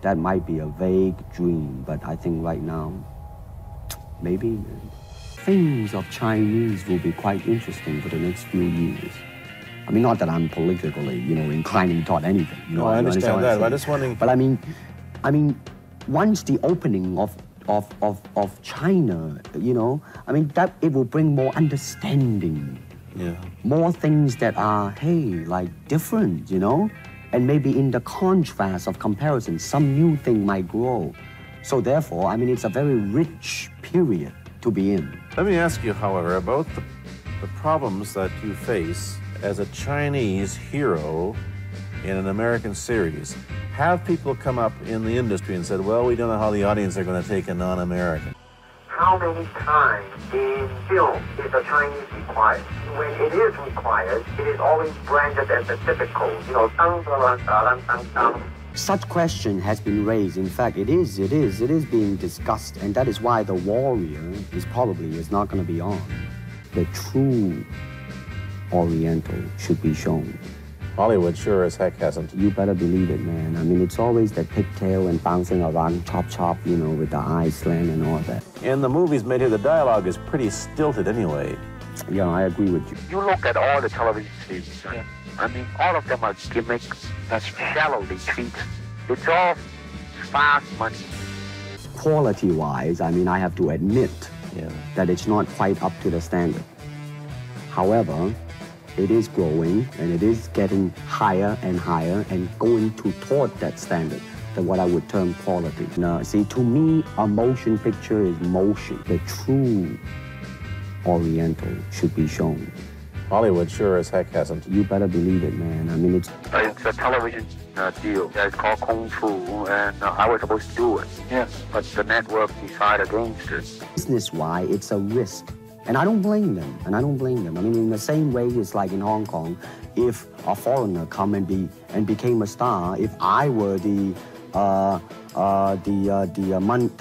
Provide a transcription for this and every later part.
that might be a vague dream, but I think right now, maybe things of Chinese will be quite interesting for the next few years. I mean, not that I'm politically, inclining toward anything. No, I understand that. I'm just wondering. But I mean, once the opening of China, that it will bring more understanding. Yeah. More things that are, different, And maybe in the contrast of comparison, some new thing might grow. So therefore, it's a very rich period to be in. Let me ask you, however, about the problems that you face as a Chinese hero in an American series. Have people come up in the industry and said, well, we don't know how the audience are going to take a non-American? How many times in film is a Chinese required? When it is required, it is always branded as the typical, Such question has been raised. In fact, it is being discussed, and that is why The Warrior is not going to be on. The true Oriental should be shown. Hollywood sure as heck hasn't. You better believe it, man. It's always that pigtail and bouncing around, chop, with the eyes slant and all that. In the movies made here, the dialogue is pretty stilted anyway. Yeah, I agree with you. You look at all the television series, all of them are gimmicks. That's shallowly treated. It's all fast money. Quality-wise, I have to admit that it's not quite up to the standard. However, it is growing, and it is getting higher and higher and going toward that standard, what I would term quality. Now, see, to me, a motion picture is motion. The true Oriental should be shown. Hollywood sure as heck hasn't. You better believe it, man. It's a television deal. It's called Kung Fu, and I was supposed to do it. Yeah. But the network decided against it. Business-wise, it's a risk. And I don't blame them, in the same way it's like in Hong Kong, if a foreigner come and became a star, if I were the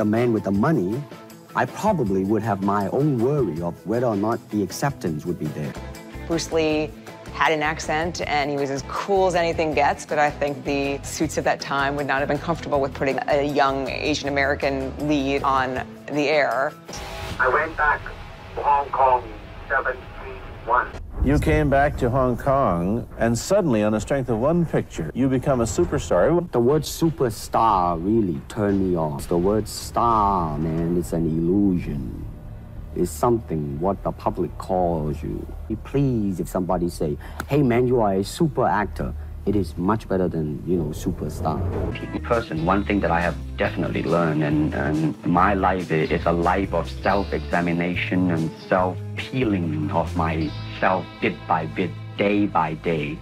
man with the money, I probably would have my own worry of whether or not the acceptance would be there. Bruce Lee had an accent, and he was as cool as anything gets, but I think the suits of that time would not have been comfortable with putting a young Asian American lead on the air. I went back to Hong Kong in 71. You came back to Hong Kong, and suddenly, on the strength of one picture, you become a superstar. The word superstar really turned me off. The word star, man, it's an illusion. It's something what the public calls you. Be pleased if somebody say, hey, man, you are a super actor. It is much better than, superstar. Person, one thing that I have definitely learned, and my life is a life of self-examination and self-peeling of myself bit by bit, day by day.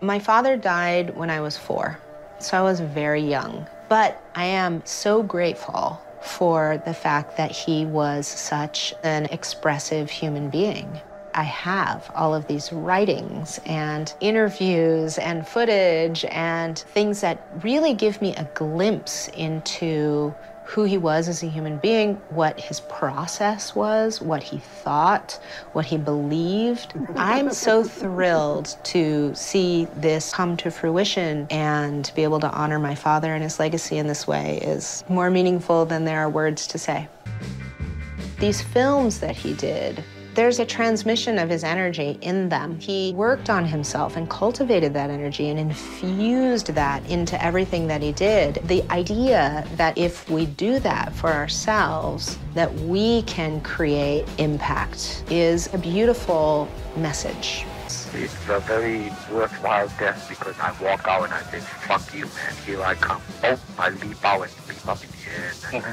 My father died when I was 4, so I was very young. But I am so grateful for the fact that he was such an expressive human being. I have all of these writings and interviews and footage and things that really give me a glimpse into who he was as a human being, what his process was, what he thought, what he believed. I'm so thrilled to see this come to fruition, and to be able to honor my father and his legacy in this way is more meaningful than there are words to say. These films that he did, there's a transmission of his energy in them. He worked on himself and cultivated that energy and infused that into everything that he did. The idea that if we do that for ourselves, that we can create impact is a beautiful message. It's a very worthwhile death because I walk out and I say, fuck you, man, here I come. Oh, I leap out and leap up in the air, and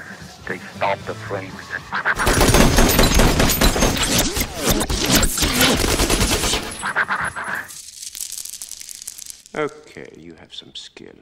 they stop the frame and then... Okay, you have some skill.